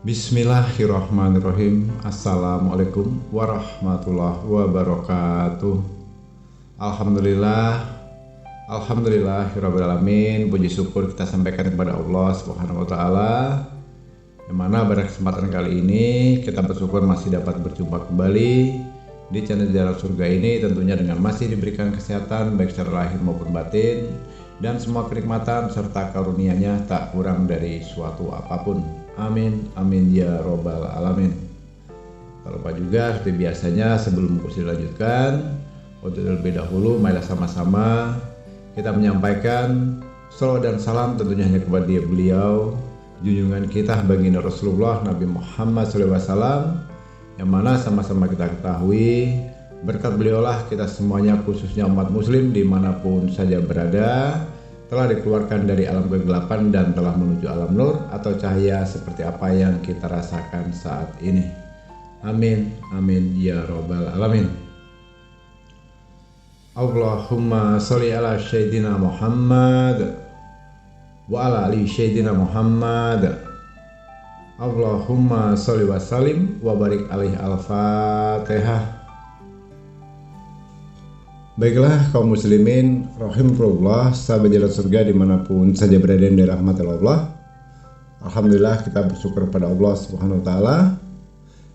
Bismillahirrahmanirrahim. Assalamualaikum warahmatullahi wabarakatuh. Alhamdulillahirrabbilalamin. Puji syukur kita sampaikan kepada Allah Subhanahu wa ta'ala, yang mana pada kesempatan kali ini kita bersyukur masih dapat berjumpa kembali di channel Jalan Surga ini, tentunya dengan masih diberikan kesehatan baik secara lahir maupun batin, dan semua kenikmatan serta karunia-Nya tak kurang dari suatu apapun. Amin, amin ya robbal alamin. Tak lupa juga seperti biasanya, sebelum kursi dilanjutkan, untuk terlebih dahulu marilah sama-sama kita menyampaikan salawat dan salam tentunya hanya kepada beliau, junjungan kita baginda Rasulullah Nabi Muhammad SAW, yang mana sama-sama kita ketahui berkat beliaulah kita semuanya, khususnya umat muslim dimanapun saja berada, telah dikeluarkan dari alam kegelapan dan telah menuju alam nur atau cahaya seperti apa yang kita rasakan saat ini. Amin, amin ya robbal alamin. Allahumma sholli ala sayyidina Muhammad wa ala ali sayyidina Muhammad. Allahumma sholli wa sallim wa barik alaihi. Al-Fatihah. Baiklah kaum muslimin rahimakumullah, sahabat Jalan Surga dimanapun saja berada dari rahmat Allah. Alhamdulillah kita bersyukur pada Allah Subhanahu wa ta'ala.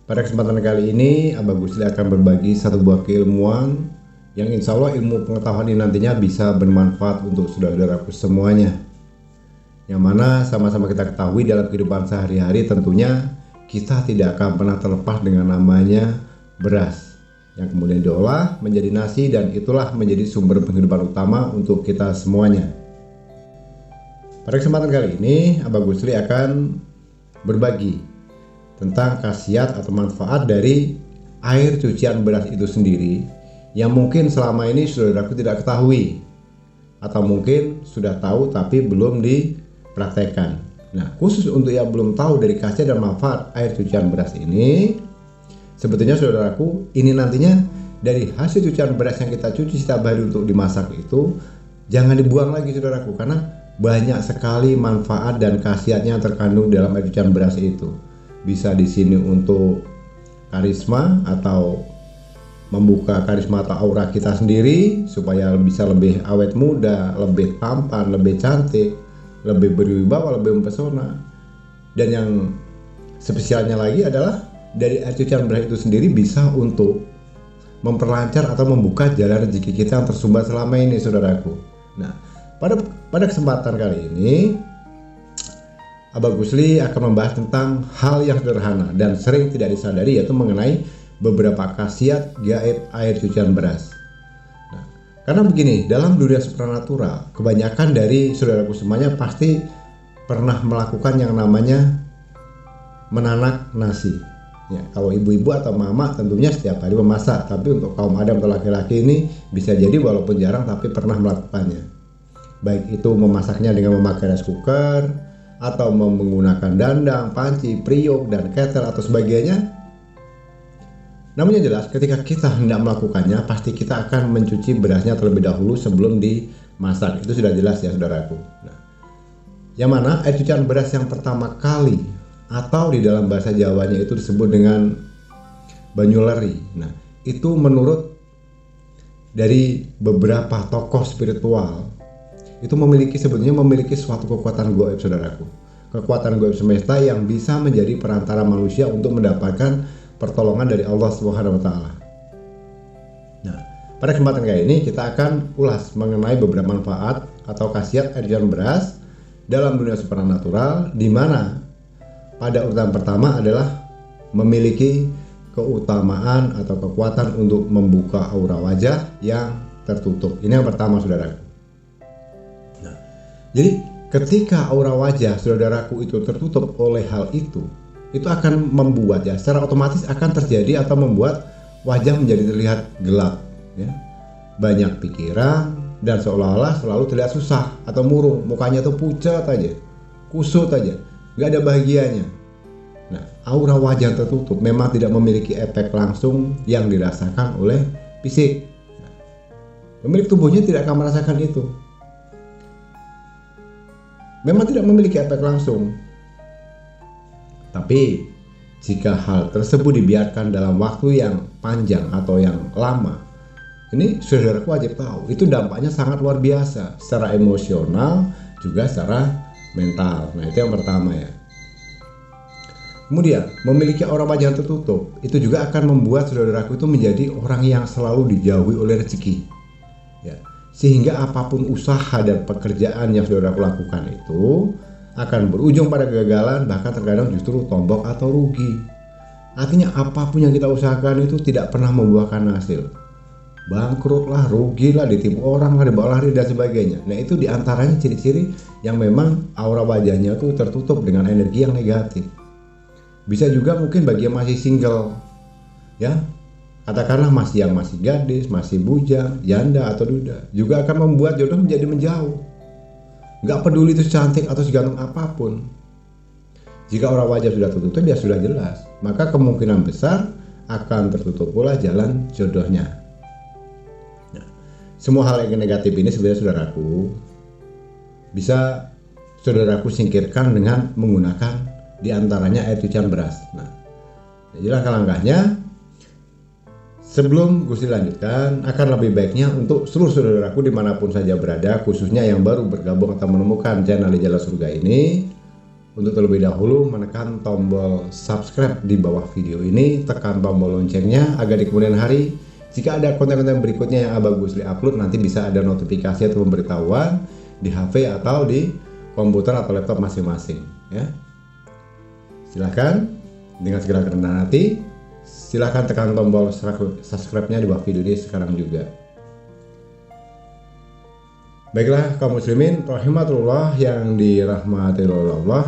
Pada kesempatan kali ini Abah Gusli akan berbagi satu buah keilmuan yang insya Allah ilmu pengetahuan ini nantinya bisa bermanfaat untuk saudara-saudaraku semuanya, yang mana sama-sama kita ketahui dalam kehidupan sehari-hari tentunya kita tidak akan pernah terlepas dengan namanya beras, yang kemudian diolah menjadi nasi, dan itulah menjadi sumber penghidupan utama untuk kita semuanya. Pada kesempatan kali ini Abah Gusli akan berbagi tentang khasiat atau manfaat dari air cucian beras itu sendiri, yang mungkin selama ini saudaraku tidak ketahui, atau mungkin sudah tahu tapi belum dipraktekkan. Nah, khusus untuk yang belum tahu dari khasiat dan manfaat air cucian beras ini, sebetulnya saudaraku, ini nantinya dari hasil cucian beras yang kita cuci setiap hari untuk dimasak itu jangan dibuang lagi saudaraku, karena banyak sekali manfaat dan khasiatnya terkandung dalam air cucian beras itu. Bisa di sini untuk karisma atau membuka karisma atau aura kita sendiri supaya bisa lebih awet muda, lebih tampan, lebih cantik, lebih berwibawa, lebih mempesona. Dan yang spesialnya lagi adalah dari air cucian beras itu sendiri bisa untuk memperlancar atau membuka jalan rezeki kita yang tersumbat selama ini saudaraku. Nah, pada kesempatan kali ini Abah Gusli akan membahas tentang hal yang sederhana dan sering tidak disadari, yaitu mengenai beberapa khasiat gaib air cucian beras. Nah, karena begini, dalam dunia supranatural kebanyakan dari saudaraku semuanya pasti pernah melakukan yang namanya menanak nasi. Ya, kalau ibu-ibu atau mama tentunya setiap hari memasak, tapi untuk kaum adam atau laki-laki ini bisa jadi walaupun jarang tapi pernah melakukannya. Baik itu memasaknya dengan memakai rice cooker, atau menggunakan dandang, panci, periuk, dan kettle atau sebagainya. Namun yang jelas ketika kita hendak melakukannya, pasti kita akan mencuci berasnya terlebih dahulu sebelum dimasak. Itu sudah jelas ya saudaraku. Nah, yang mana air cucian beras yang pertama kali, atau di dalam bahasa Jawanya itu disebut dengan Banyuleri. Nah, itu menurut dari beberapa tokoh spiritual, itu sebetulnya memiliki suatu kekuatan gaib saudaraku. Kekuatan gaib semesta yang bisa menjadi perantara manusia untuk mendapatkan pertolongan dari Allah Subhanahu wa ta'ala. Nah, pada kesempatan kali ini kita akan ulas mengenai beberapa manfaat atau khasiat air cucian beras dalam dunia supranatural, di mana pada urutan pertama adalah memiliki keutamaan atau kekuatan untuk membuka aura wajah yang tertutup. Ini yang pertama saudaraku. Nah, jadi ketika aura wajah saudaraku itu tertutup oleh hal itu akan membuat ya secara otomatis akan terjadi atau membuat wajah menjadi terlihat gelap ya. Banyak pikiran dan seolah-olah selalu terlihat susah atau murung, mukanya tuh pucat aja, kusut aja. nggak ada bahagianya. Nah, aura wajah tertutup memang tidak memiliki efek langsung yang dirasakan oleh fisik. Pemilik tubuhnya tidak akan merasakan itu. Memang tidak memiliki efek langsung. Tapi jika hal tersebut dibiarkan dalam waktu yang panjang atau yang lama, ini saudaraku wajib tahu, itu dampaknya sangat luar biasa secara emosional juga secara mental. Nah, itu yang pertama ya. Kemudian, memiliki aura wajah tertutup itu juga akan membuat saudaraku itu menjadi orang yang selalu dijauhi oleh rezeki. Ya, sehingga apapun usaha dan pekerjaan yang saudaraku lakukan itu akan berujung pada kegagalan, bahkan terkadang justru tombok atau rugi. Artinya apapun yang kita usahakan itu tidak pernah membuahkan hasil. Bangkrut lah, rugi lah, ditipu orang lah, dibawa lari dan sebagainya. Nah, itu diantaranya ciri-ciri yang memang aura wajahnya itu tertutup dengan energi yang negatif. Bisa juga mungkin bagi yang masih single, ya, katakanlah masih gadis, masih bujang, janda atau duda, juga akan membuat jodoh menjadi menjauh. Gak peduli itu cantik atau seganteng apapun. Jika aura wajah sudah tertutup, ya sudah jelas, maka kemungkinan besar akan tertutup pula jalan jodohnya. Nah, semua hal yang negatif ini sebenarnya saudaraku bisa saudaraku singkirkan dengan menggunakan diantaranya air cucian beras. Nah, jadi langkah-langkahnya sebelum Gusti lanjutkan, akan lebih baiknya untuk seluruh saudaraku dimanapun saja berada, khususnya yang baru bergabung atau menemukan channel di Jalan Surga ini, untuk terlebih dahulu menekan tombol subscribe di bawah video ini, tekan tombol loncengnya agar di kemudian hari jika ada konten-konten berikutnya yang Abang Gusli upload, nanti bisa ada notifikasi atau pemberitahuan di HP atau di komputer atau laptop masing-masing ya. Silahkan dengan segala kerendahan hati, silahkan tekan tombol subscribe-nya di bawah video ini sekarang juga. Baiklah kaum muslimin rahimatullah yang dirahmati oleh Allah.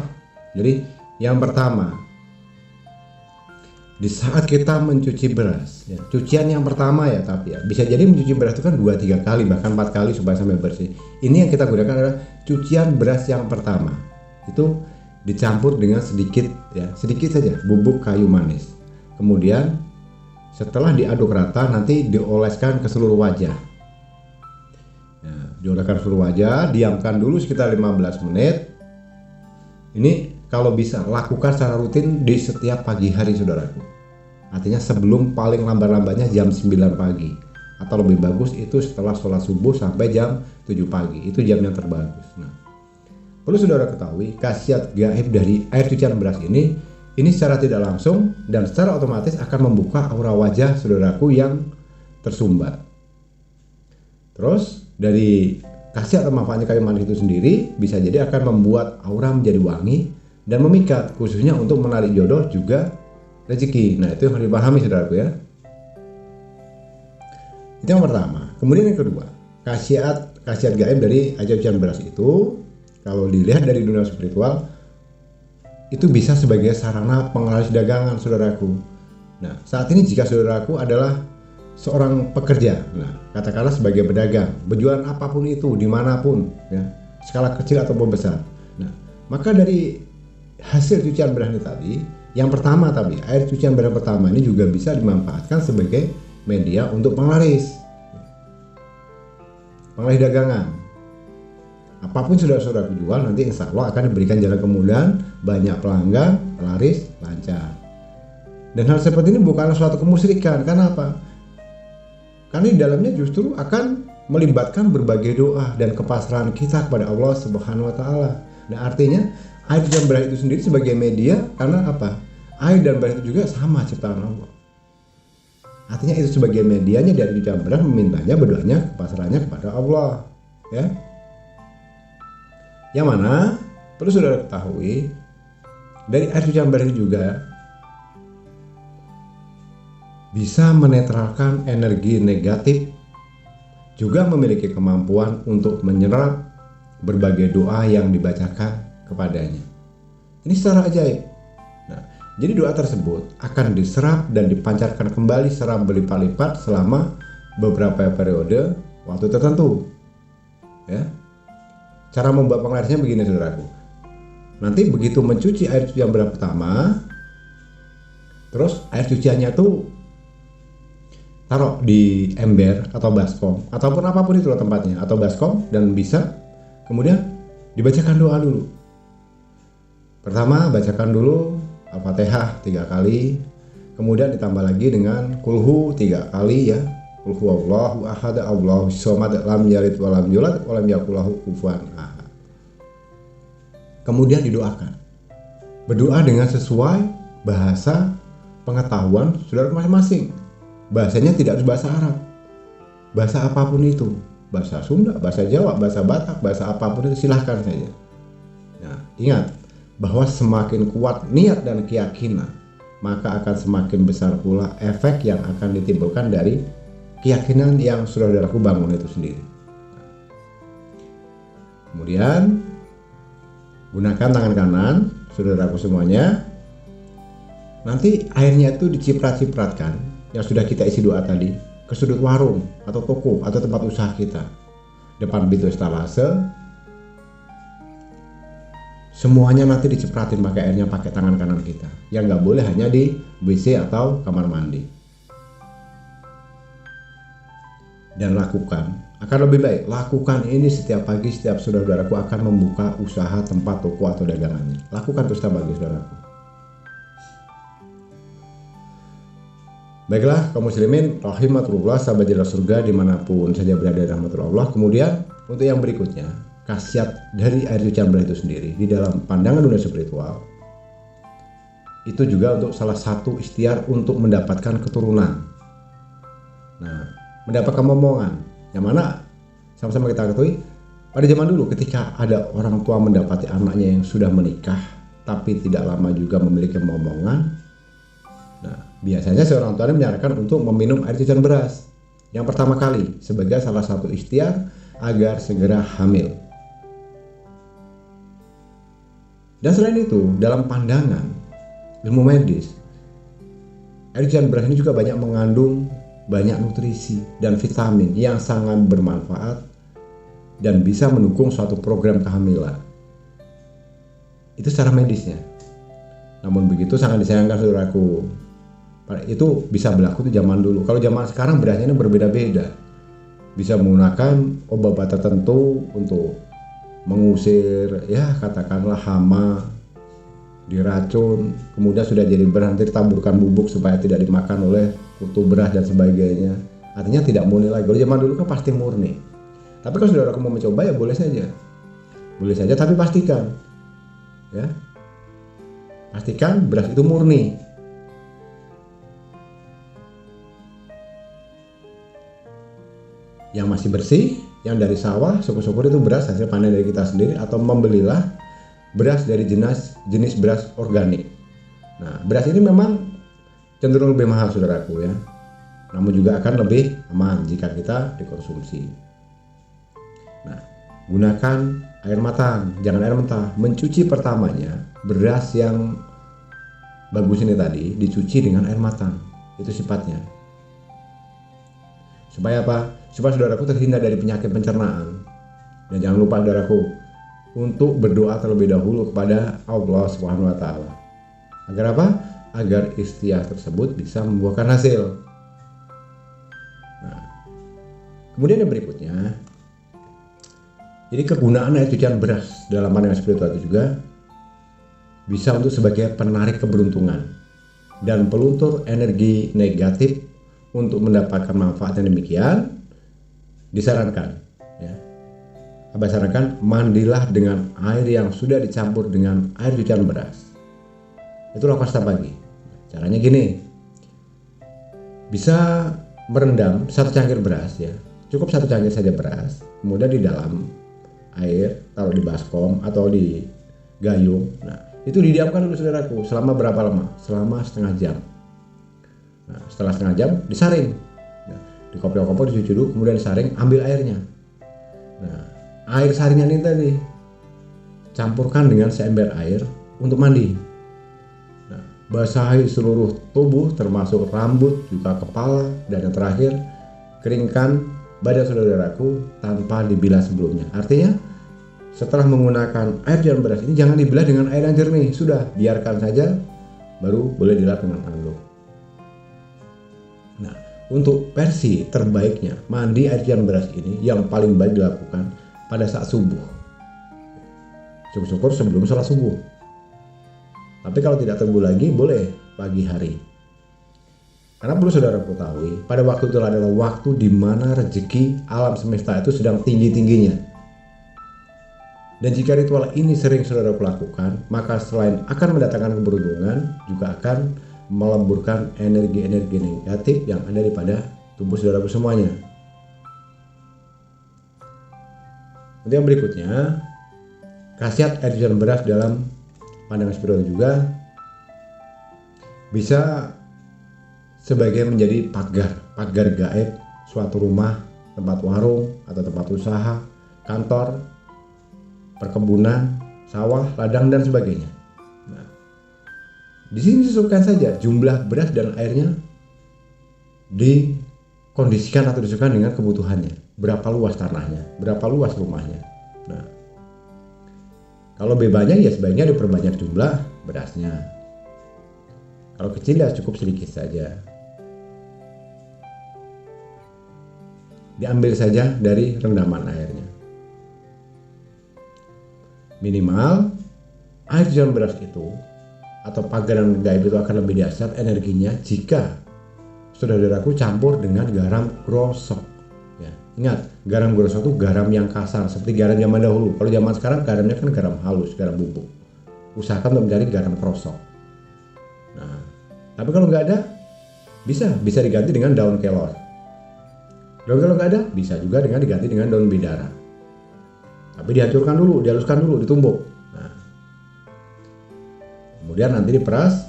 Jadi yang pertama, di saat kita mencuci beras, ya, cucian yang pertama ya, tapi ya bisa jadi mencuci beras itu kan 2-3 kali bahkan 4 kali supaya sampai bersih. Ini yang kita gunakan adalah cucian beras yang pertama. Itu dicampur dengan sedikit saja bubuk kayu manis. Kemudian setelah diaduk rata nanti dioleskan ke seluruh wajah. Ya, dioleskan seluruh wajah, diamkan dulu sekitar 15 menit. Ini kalau bisa lakukan secara rutin di setiap pagi hari saudaraku. Artinya sebelum paling lambat-lambatnya jam 9 pagi. Atau lebih bagus itu setelah sholat subuh sampai jam 7 pagi. Itu jam yang terbagus. Nah, perlu saudara ketahui, khasiat gaib dari air cucian beras ini secara tidak langsung dan secara otomatis akan membuka aura wajah saudaraku yang tersumbat. Terus dari khasiat atau manfaatnya kayu manis itu sendiri bisa jadi akan membuat aura menjadi wangi dan memikat, khususnya untuk menarik jodoh juga rezeki. Nah, itu yang harus dipahami saudaraku ya. Itu yang pertama. Kemudian yang kedua, khasiat gaib dari air cucian beras itu, kalau dilihat dari dunia spiritual, itu bisa sebagai sarana penglaris dagangan saudaraku. Nah, saat ini jika saudaraku adalah seorang pekerja, nah katakanlah sebagai pedagang, berjualan apapun itu, dimanapun, ya, skala kecil ataupun besar. Nah, maka dari hasil cucian beras ini tadi, yang pertama tadi, air cucian beras pertama ini juga bisa dimanfaatkan sebagai media untuk penglaris dagangan. Apapun saudara-saudara jual nanti insya Allah akan diberikan jalan kemudahan, banyak pelanggan, laris, lancar. Dan hal seperti ini bukanlah suatu kemusyrikan. Karena apa? Karena di dalamnya justru akan melibatkan berbagai doa dan kepasrahan kita kepada Allah Subhanahu wa Ta'ala. Nah, artinya air dan beras itu sendiri sebagai media, karena apa? Air dan beras itu juga sama ciptaan Allah. Artinya itu sebagai medianya dari cucian beras, memintanya, berdoanya, kepasrahannya kepada Allah, ya. Yang mana perlu saudara ketahui, dari air cucian beras juga bisa menetralkan energi negatif, juga memiliki kemampuan untuk menyerap berbagai doa yang dibacakan kepadanya. Ini secara ajaib. Nah, jadi doa tersebut akan diserap dan dipancarkan kembali secara berlipat-lipat selama beberapa periode waktu tertentu. Ya. Cara membuat penglarisnya begini saudaraku. Nanti begitu mencuci air cucian beras pertama, terus air cuciannya tuh taruh di ember atau baskom ataupun apapun itu loh tempatnya, atau baskom, dan bisa kemudian dibacakan doa dulu. Pertama bacakan dulu Al-Fatihah 3 kali, kemudian ditambah lagi dengan kulhu 3 kali ya. Kulhu Allahu ahad Allahu somad lam yalid walam yulad walam yakul lahu kufuwan ahad. Kemudian didoakan. Berdoa dengan sesuai bahasa pengetahuan saudara masing-masing. Bahasanya tidak harus bahasa Arab. Bahasa apapun itu. Bahasa Sunda, bahasa Jawa, bahasa Batak, bahasa apapun itu silahkan saja. Nah, ingat bahwa semakin kuat niat dan keyakinan, maka akan semakin besar pula efek yang akan ditimbulkan dari keyakinan yang saudaraku bangun itu sendiri. Kemudian gunakan tangan kanan, saudaraku semuanya. Nanti airnya itu diciprat-cipratkan yang sudah kita isi doa tadi ke sudut warung atau toko atau tempat usaha kita, depan pintu etalase. Semuanya nanti dicipratin pakai airnya, pakai tangan kanan kita. Yang nggak boleh hanya di WC atau kamar mandi. Dan lakukan, akan lebih baik lakukan ini setiap pagi setiap saudaraku akan membuka usaha tempat toko atau dagangannya. Lakukan terus bagi saudaraku. Baiklah kaum muslimin rahimatullah, sahabat jalan surga dimanapun saja berada, rahmatullah. Kemudian untuk yang berikutnya, khasiat dari air cucian beras itu sendiri di dalam pandangan dunia spiritual itu juga untuk salah satu ikhtiar untuk mendapatkan keturunan. Nah, mendapatkan momongan, yang mana sama-sama kita ketahui pada zaman dulu ketika ada orang tua mendapati anaknya yang sudah menikah tapi tidak lama juga memiliki momongan. Nah, biasanya seorang tua menyarankan untuk meminum air cucian beras yang pertama kali sebagai salah satu ikhtiar agar segera hamil. Dan selain itu, dalam pandangan ilmu medis, air cucian beras ini juga banyak mengandung banyak nutrisi dan vitamin yang sangat bermanfaat dan bisa mendukung suatu program kehamilan. Itu secara medisnya. Namun begitu sangat disayangkan saudaraku, itu bisa berlaku di zaman dulu. Kalau zaman sekarang berasnya ini berbeda-beda. Bisa menggunakan obat tertentu untuk mengusir ya katakanlah hama, diracun, kemudian sudah jadi beras nanti ditaburkan bubuk supaya tidak dimakan oleh kutu beras dan sebagainya. Artinya tidak murni lagi. Kalau zaman dulu kan pasti murni. Tapi kalau saudaraku mau mencoba ya boleh saja. Boleh saja, tapi pastikan ya. Pastikan beras itu murni. Yang masih bersih, yang dari sawah, syukur-syukur itu beras hasil panen dari kita sendiri, atau membelilah beras dari jenis beras organik. Nah, beras ini memang cenderung lebih mahal saudaraku ya, namun juga akan lebih aman jika kita dikonsumsi. Nah, gunakan air matang, jangan air mentah. Mencuci pertamanya beras yang bagus ini tadi dicuci dengan air matang, itu sifatnya. Supaya apa? Supaya saudaraku terhindar dari penyakit pencernaan. Dan jangan lupa saudaraku untuk berdoa terlebih dahulu kepada Allah Subhanahu wa taala. Agar apa? Agar ikhtiar tersebut bisa membuahkan hasil. Nah, kemudian yang berikutnya, jadi kegunaan air cucian beras dalam pandangan spiritual itu juga bisa untuk sebagai penarik keberuntungan dan peluntur energi negatif. Untuk mendapatkan manfaat yang demikian, disarankan ya, Abah sarankan mandilah dengan air yang sudah dicampur dengan air cucian beras. Itu lakukan setiap pagi. Caranya gini, bisa merendam 1 cangkir beras ya, cukup 1 cangkir saja beras, kemudian di dalam air taruh di baskom atau di gayung. Nah, itu didiamkan dulu saudaraku selama berapa lama? Selama setengah jam. Nah, setelah setengah jam disaring, nah, dikoprol-koprol, dicuci dulu, kemudian disaring, ambil airnya. Nah, air saringan ini tadi campurkan dengan seember air untuk mandi. Nah, basahi seluruh tubuh termasuk rambut, juga kepala, dan yang terakhir keringkan badan saudaraku tanpa dibilas sebelumnya. Artinya setelah menggunakan air hujan beras ini jangan dibelah dengan air yang jernih, sudah biarkan saja, baru boleh dilap dengan handuk. Nah, untuk versi terbaiknya mandi air hujan beras ini yang paling baik dilakukan pada saat subuh, syukur-syukur sebelum sholat subuh. Tapi kalau tidak tebu lagi boleh pagi hari. Karena perlu saudara ketahui, pada waktu itu adalah waktu di mana rezeki alam semesta itu sedang tinggi-tingginya. Dan jika ritual ini sering saudara lakukan, maka selain akan mendatangkan keberuntungan, juga akan melemburkan energi-energi negatif yang ada pada tubuh saudaraku semuanya. Nanti yang berikutnya, khasiat air hujan beras dalam pandangan spiritual juga bisa sebagai menjadi pagar gaib suatu rumah, tempat warung atau tempat usaha, kantor, perkebunan, sawah, ladang dan sebagainya. Nah, di sini disesuaikan saja jumlah beras dan airnya, dikondisikan atau disesuaikan dengan kebutuhannya. Berapa luas tanahnya, berapa luas rumahnya. Nah, kalau banyak ya sebaiknya diperbanyak jumlah berasnya. Kalau kecil ya cukup sedikit saja. Diambil saja dari rendaman airnya. Minimal air hujan beras itu atau pagaran gaib itu akan lebih dahsyat energinya jika saudaraku campur dengan garam grosok. Ya, ingat, garam grosok itu garam yang kasar seperti garam zaman dahulu. Kalau zaman sekarang garamnya kan garam halus, garam bubuk. Usahakan untuk mencari garam krosok. Nah, tapi kalau nggak ada, bisa diganti dengan daun kelor. Dan kalau nggak ada, bisa juga dengan diganti dengan daun bidara. Tapi dihancurkan dulu, dihaluskan dulu, ditumbuk. Nah, kemudian nanti diperas,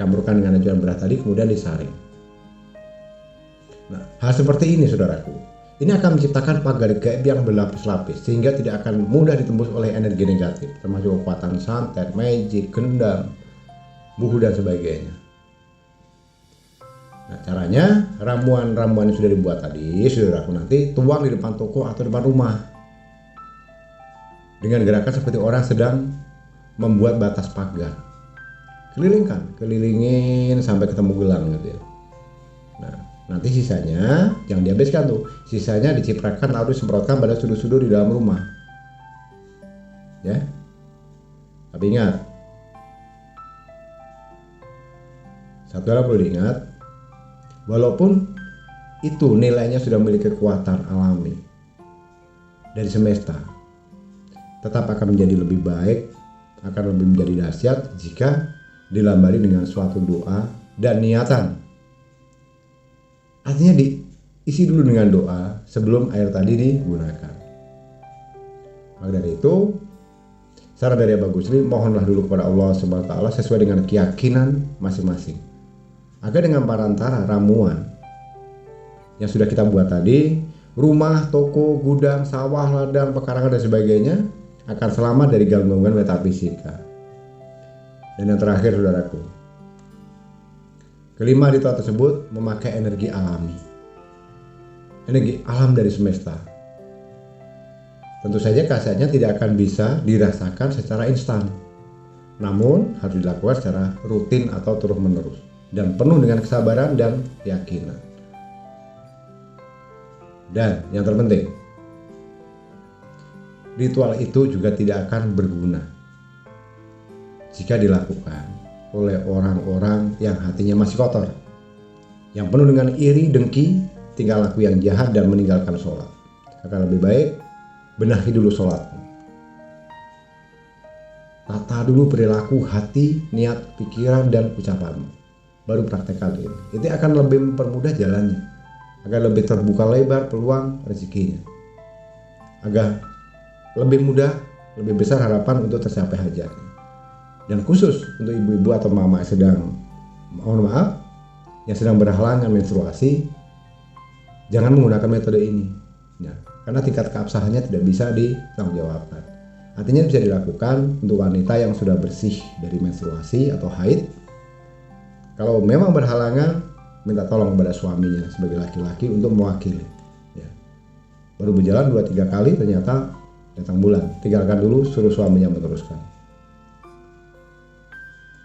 campurkan dengan air beras tadi, kemudian disaring. Nah, hal seperti ini saudaraku, ini akan menciptakan pagar gaib yang berlapis-lapis sehingga tidak akan mudah ditembus oleh energi negatif, termasuk kekuatan santet, magic, gendam, buhu dan sebagainya. Nah, caranya ramuan-ramuan yang sudah dibuat tadi, saudaraku, nanti tuang di depan toko atau depan rumah. Dengan gerakan seperti orang sedang membuat batas pagar. Kelilingin sampai ketemu gelang gitu ya. Nah, nanti sisanya jangan dihabiskan tuh. Sisanya diciprakan lalu disemprotkan pada sudut-sudut di dalam rumah. Ya. Tapi ingat, satu hal perlu diingat, walaupun itu nilainya sudah memiliki kekuatan alami dari semesta, tetap akan menjadi lebih baik, akan lebih menjadi dahsyat jika dilambari dengan suatu doa dan niatan. Artinya diisi dulu dengan doa sebelum air tadi digunakan. Maka dari itu, saran dari Abah Gusri, mohonlah dulu kepada Allah SWT sesuai dengan keyakinan masing-masing. Agar dengan perantara ramuan yang sudah kita buat tadi, rumah, toko, gudang, sawah, ladang, pekarangan dan sebagainya akan selamat dari gangguan metafisika. Dan yang terakhir saudaraku, kelima ritual tersebut memakai energi alami, energi alam dari semesta. Tentu saja khasiatnya tidak akan bisa dirasakan secara instan, namun harus dilakukan secara rutin atau terus menerus dan penuh dengan kesabaran dan keyakinan. Dan yang terpenting, ritual itu juga tidak akan berguna jika dilakukan oleh orang-orang yang hatinya masih kotor, yang penuh dengan iri, dengki, tingkah laku yang jahat dan meninggalkan sholat. Akan lebih baik benahi dulu sholatmu, tata dulu perilaku hati, niat, pikiran dan ucapanmu, baru praktekkan ini. Itu akan lebih mempermudah jalannya, agar lebih terbuka lebar peluang rezekinya, agar lebih mudah, lebih besar harapan untuk tercapai hajatnya. Dan khusus untuk ibu-ibu atau mama yang sedang, mohon maaf, yang sedang berhalangan menstruasi, jangan menggunakan metode ini ya, karena tingkat keabsahannya tidak bisa ditanggungjawabkan. Artinya bisa dilakukan untuk wanita yang sudah bersih dari menstruasi atau haid. Kalau memang berhalangan, minta tolong kepada suaminya sebagai laki-laki untuk mewakili ya. Baru berjalan 2-3 kali ternyata datang bulan, tinggalkan dulu, suruh suaminya meneruskan.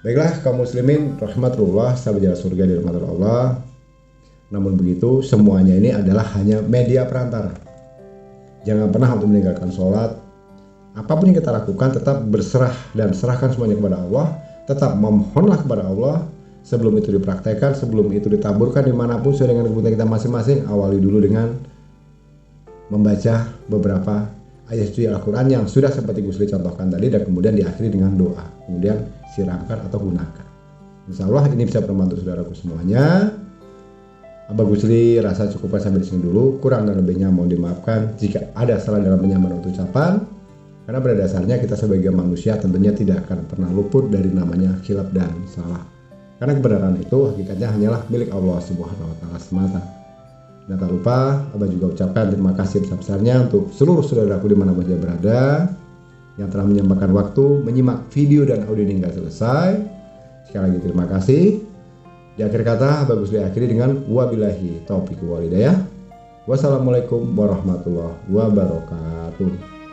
Baiklah kaum muslimin rahmatullah, sahabat jalan surga di rahmat Allah. Namun begitu, semuanya ini adalah hanya media perantara. Jangan pernah untuk meninggalkan sholat. Apapun yang kita lakukan tetap berserah dan serahkan semuanya kepada Allah. Tetap memohonlah kepada Allah. Sebelum itu dipraktekkan, sebelum itu ditaburkan dimanapun sesuai dengan kebutuhan kita masing-masing. Awali dulu dengan membaca beberapa ayat suci Al-Quran yang sudah seperti Gusli contohkan tadi, dan kemudian diakhiri dengan doa. Kemudian siramkan atau gunakan. Insya Allah ini bisa membantu saudaraku semuanya. Abah Gusli rasa cukupnya sampai di sini dulu. Kurang dan lebihnya mohon dimaafkan jika ada salah dalam penyampaian ucapan. Karena pada dasarnya kita sebagai manusia tentunya tidak akan pernah luput dari namanya khilaf dan salah. Karena kebenaran itu hakikatnya hanyalah milik Allah Subhanahu wa taala semata. Dan tak lupa Abah juga ucapkan terima kasih besar-besarnya untuk seluruh saudaraku dimanapun saja berada yang telah menyempatkan waktu menyimak video dan audio ini hingga selesai. Sekali lagi terima kasih. Di akhir kata, Abah Gusli akhiri dengan wabillahi taufiq wal hidayah. Wassalamualaikum warahmatullahi wabarakatuh.